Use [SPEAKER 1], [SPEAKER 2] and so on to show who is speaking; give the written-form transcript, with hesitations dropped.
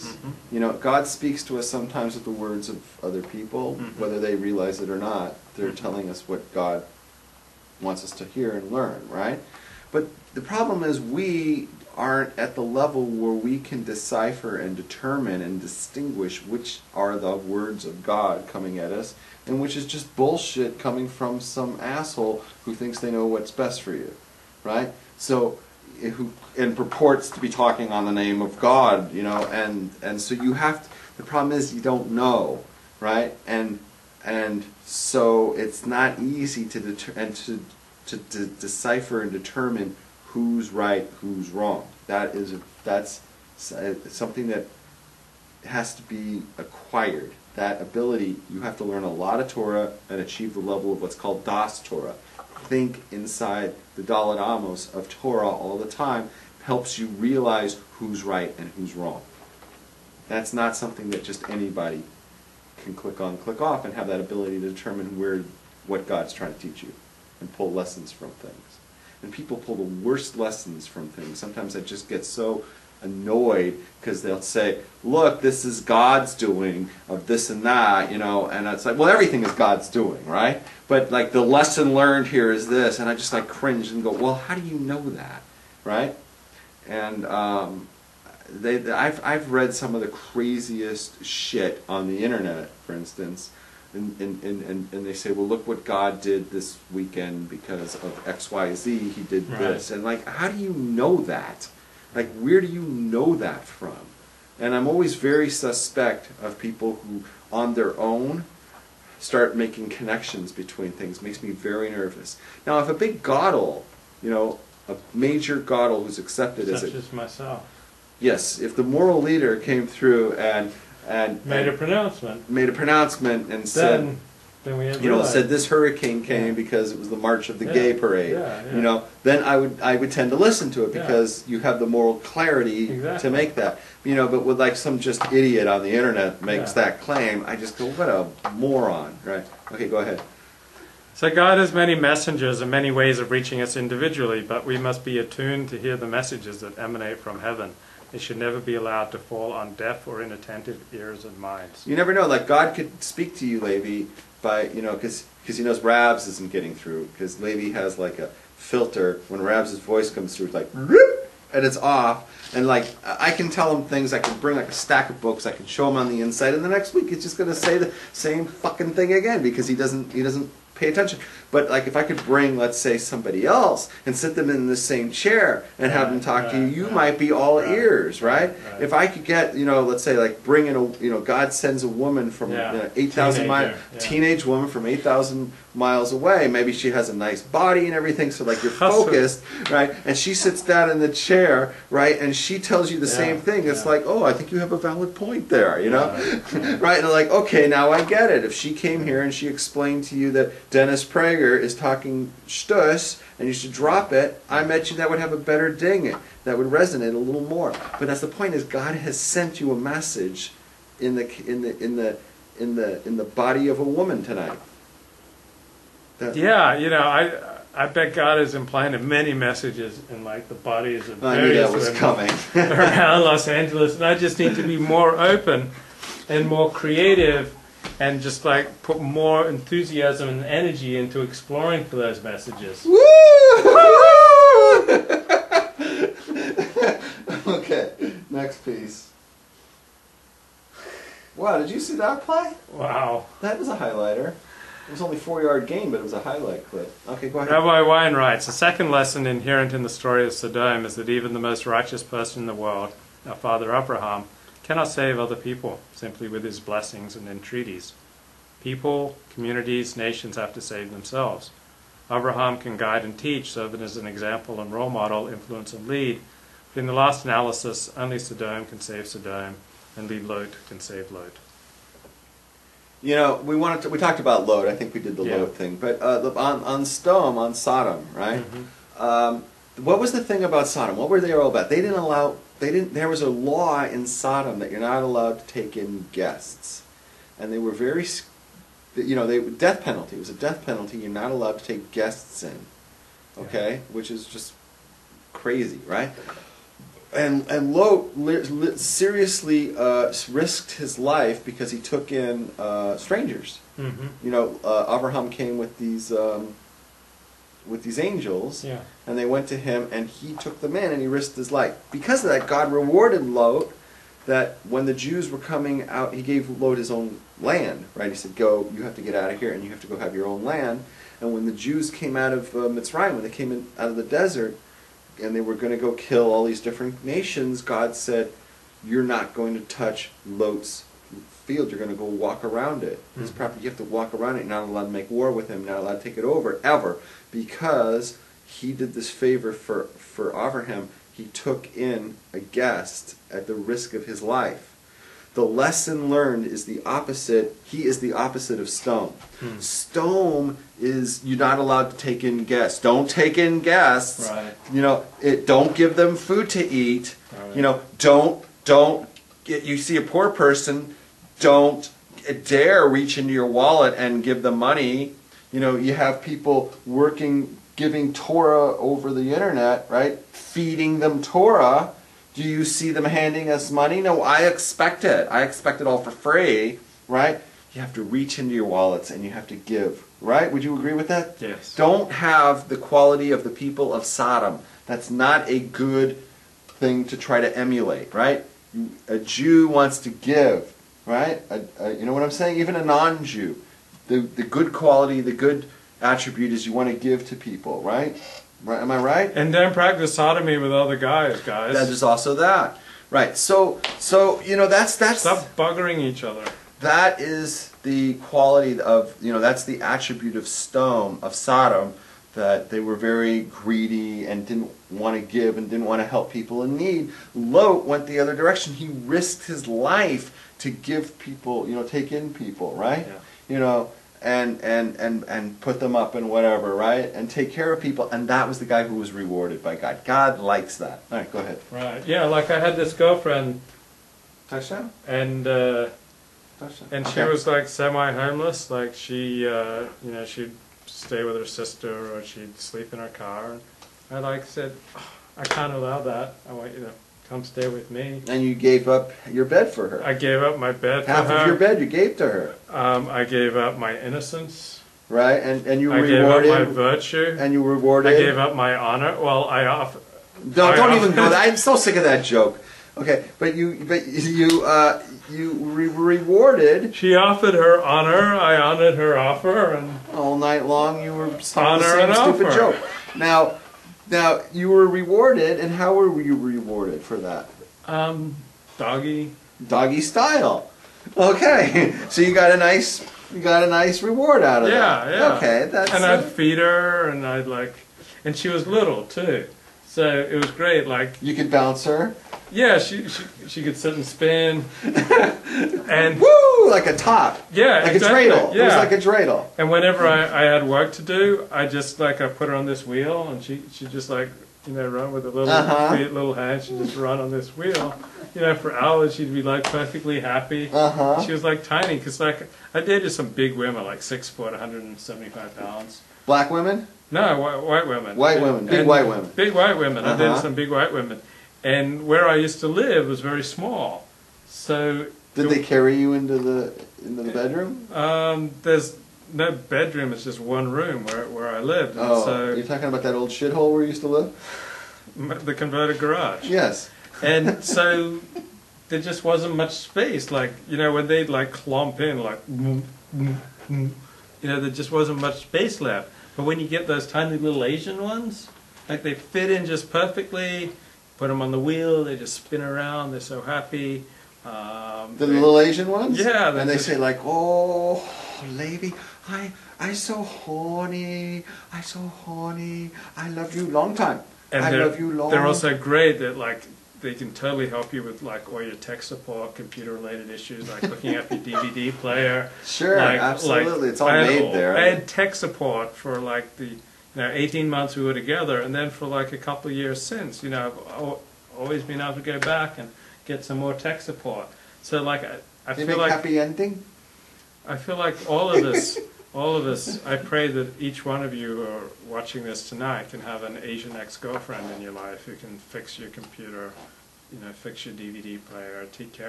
[SPEAKER 1] things. You know, God speaks to us sometimes with the words of other people, whether they realize it or not. They're telling us what God wants us to hear and learn, right? But the problem is we aren't at the level where we can decipher and determine and distinguish which are the words of God coming at us and which is just bullshit coming from some asshole who thinks they know what's best for you, right? So, and purports to be talking on the name of God, you know, and so you have to, the problem is you don't know, right? And so it's not easy to decipher and determine who's right, who's wrong. That's something that has to be acquired. That ability, you have to learn a lot of Torah and achieve the level of what's called Das Torah. Think inside the Dalet Amos of Torah all the time helps you realize who's right and who's wrong. That's not something that just anybody can click on, click off, and have that ability to determine what God's trying to teach you and pull lessons from things. And people pull the worst lessons from things. Sometimes I just get so annoyed because they'll say, look, this is God's doing of this and that, you know, and it's like, well, everything is God's doing, right? But like the lesson learned here is this, and I just like cringe and go, well, how do you know that, right? And I've read some of the craziest shit on the internet, for instance, and they say, well, look what God did this weekend because of X, Y, Z. He did this, and like, how do you know that? Like, where do you know that from? And I'm always very suspect of people who, on their own, start making connections between things. Makes me very nervous. Now, if a big godel, you know, a major godel who's accepted as
[SPEAKER 2] such as myself.
[SPEAKER 1] Yes, if the moral leader came through and
[SPEAKER 2] made a pronouncement
[SPEAKER 1] and said,
[SPEAKER 2] then we had,
[SPEAKER 1] you know, said this hurricane came because it was the March of the Gay Parade, you know, then I would tend to listen to it because you have the moral clarity to make that, you know. But with like some just idiot on the internet makes that claim, I just go, what a moron, right? Okay, go ahead.
[SPEAKER 2] So God has many messengers and many ways of reaching us individually, but we must be attuned to hear the messages that emanate from heaven. They should never be allowed to fall on deaf or inattentive ears and minds.
[SPEAKER 1] You never know. Like, God could speak to you, Levi, by, you know, because he knows Rabs isn't getting through. Because Levi has like a filter. When Rabs' voice comes through, it's like, and it's off. And like, I can tell him things. I can bring like a stack of books. I can show him on the inside. And the next week, he's just going to say the same fucking thing again because he doesn't pay attention. But like, if I could bring, let's say, somebody else and sit them in the same chair and have them talk to you, you might be all ears, right? If I could get, you know, let's say, like, bring in a, you know, God sends a woman from 8,000 miles, teenage woman from 8,000 miles away. Maybe she has a nice body and everything, so like you're focused, right? And she sits down in the chair, right? And she tells you the same thing. It's like, oh, I think you have a valid point there, you know, right? And like, okay, now I get it. If she came here and she explained to you that Dennis Prager is talking shtus and you should drop it, I bet you that would have a better ding. That would resonate a little more. But that's the point, is God has sent you a message in the body of a woman tonight.
[SPEAKER 2] Yeah, you know, I bet God is implanted many messages in like the bodies of various women around Los Angeles, and I just need to be more open and more creative and just like put more enthusiasm and energy into exploring for those messages.
[SPEAKER 1] Woo! Okay, next piece. Wow, did you see that play?
[SPEAKER 2] Wow.
[SPEAKER 1] That was a highlighter. It was only 4-yard gain, but it was a highlight clip. Okay, go ahead.
[SPEAKER 2] Rabbi Wein writes, the second lesson inherent in the story of Sodom is that even the most righteous person in the world, our father Abraham, cannot save other people simply with his blessings and entreaties. People, communities, nations have to save themselves. Abraham can guide and teach, serve as an example and role model, influence and lead. But in the last analysis, only Sodom can save Sodom, and only Lot can save Lot.
[SPEAKER 1] You know, we talked about Lot. I think we did the Lot thing, but on Sodom, right? What was the thing about Sodom? What were they all about? There was a law in Sodom that you're not allowed to take in guests, and they were very, you know, death penalty. It was a death penalty. You're not allowed to take guests in, okay, which is just crazy, right? and Lot seriously risked his life because he took in strangers.
[SPEAKER 2] Mm-hmm.
[SPEAKER 1] You know, Abraham came with these angels,
[SPEAKER 2] Yeah.
[SPEAKER 1] and they went to him, and he took them in, and he risked his life. Because of that, God rewarded Lot. That when the Jews were coming out, he gave Lot his own land, right? He said, "Go, you have to get out of here, and you have to go have your own land." And when the Jews came out of Mitzrayim, when they came in out of the desert, and they were going to go kill all these different nations, God said, "You're not going to touch Lot's field. You're going to go walk around it. His property. You have to walk around it. You're not allowed to make war with him. You're not allowed to take it over ever, because he did this favor for Abraham. He took in a guest at the risk of his life." The lesson learned is the opposite. He is the opposite of stone. Stone is, you're not allowed to take in guests. Don't take in guests.
[SPEAKER 2] Right.
[SPEAKER 1] You know, don't give them food to eat.
[SPEAKER 2] Right.
[SPEAKER 1] You know, you see a poor person, don't dare reach into your wallet and give them money. You know, you have people giving Torah over the internet, right? Feeding them Torah. Do you see them handing us money? No, I expect it. I expect it all for free, right? You have to reach into your wallets and you have to give, right? Would you agree with that?
[SPEAKER 2] Yes.
[SPEAKER 1] Don't have the quality of the people of Sodom. That's not a good thing to try to emulate, right? A Jew wants to give, right? You know what I'm saying? Even a non-Jew. The good quality, the good attribute is you want to give to people, right? Right? Am I right?
[SPEAKER 2] And don't practice sodomy with other guys.
[SPEAKER 1] There's also that, right? So you know that's
[SPEAKER 2] Stop buggering each other.
[SPEAKER 1] That is the quality of, you know, that's the attribute of Sodom, that they were very greedy and didn't want to give and didn't want to help people in need. Lot went the other direction. He risked his life to give people, you know, take in people, right?
[SPEAKER 2] Yeah.
[SPEAKER 1] You know, and put them up and whatever, right? And take care of people. And that was the guy who was rewarded by God. God likes that. All right, go ahead.
[SPEAKER 2] Right. Yeah, like I had this girlfriend,
[SPEAKER 1] Touchdown?
[SPEAKER 2] and she was like semi-homeless. Like she, you know, she'd stay with her sister or she'd sleep in her car. And I like said, oh, I can't allow that. I want you to come stay with me.
[SPEAKER 1] And you gave up your bed for her.
[SPEAKER 2] I gave up my bed
[SPEAKER 1] Half
[SPEAKER 2] for her.
[SPEAKER 1] of your bed you gave to her.
[SPEAKER 2] I gave up my innocence.
[SPEAKER 1] Right? And you
[SPEAKER 2] I
[SPEAKER 1] rewarded.
[SPEAKER 2] gave up my virtue.
[SPEAKER 1] And you rewarded.
[SPEAKER 2] I gave up my honor. Well,
[SPEAKER 1] Don't even go there. I'm so sick of that joke. Okay, but you rewarded.
[SPEAKER 2] She offered her honor. I honored her offer, and
[SPEAKER 1] All night long you were
[SPEAKER 2] Honor
[SPEAKER 1] the same
[SPEAKER 2] and
[SPEAKER 1] stupid
[SPEAKER 2] offer.
[SPEAKER 1] joke. Now you were rewarded, and how were you rewarded for that? Doggy style. Okay, so you got a nice reward out of that.
[SPEAKER 2] Yeah.
[SPEAKER 1] Okay, that's.
[SPEAKER 2] And I'd feed her, and and she was little too, so it was great. Like,
[SPEAKER 1] you could bounce her.
[SPEAKER 2] yeah, she could sit and spin, and
[SPEAKER 1] Woo! Like a top.
[SPEAKER 2] yeah,
[SPEAKER 1] Like
[SPEAKER 2] exactly.
[SPEAKER 1] a dreidel.
[SPEAKER 2] Yeah.
[SPEAKER 1] It was like a dreidel.
[SPEAKER 2] And whenever I had work to do, I just I put her on this wheel, and she just run with a little hand. She just run on this wheel, for hours. She'd be like perfectly happy. She was like tiny, because I dated some big women, like 6 foot, 175 pounds.
[SPEAKER 1] Black women?
[SPEAKER 2] No, white women.
[SPEAKER 1] White women, big white women.
[SPEAKER 2] Big white women. I dated some big white women, and where I used to live was very small, so.
[SPEAKER 1] Did they carry you into the bedroom?
[SPEAKER 2] There's no bedroom. It's just one room where I lived. And
[SPEAKER 1] so you're talking about that old shithole where you used to live?
[SPEAKER 2] The converted garage.
[SPEAKER 1] Yes.
[SPEAKER 2] And so there just wasn't much space. Like, when they'd clomp in, there just wasn't much space left. But when you get those tiny little Asian ones, they fit in just perfectly. Put them on the wheel. They just spin around. They're so happy.
[SPEAKER 1] The little Asian ones?
[SPEAKER 2] Yeah.
[SPEAKER 1] And they say "Oh, lady, I so horny, I love you long time.
[SPEAKER 2] And
[SPEAKER 1] I love you long."
[SPEAKER 2] They're also great that they can totally help you with all your tech support, computer related issues, like looking up your DVD player.
[SPEAKER 1] Sure, absolutely. It's all made there.
[SPEAKER 2] I had tech support for the 18 months we were together, and then for a couple of years since. I've always been able to go back and get some more tech support. So I feel like
[SPEAKER 1] happy ending.
[SPEAKER 2] I feel like all of us. I pray that each one of you who are watching this tonight can have an Asian ex-girlfriend in your life who can fix your computer, fix your DVD player, take care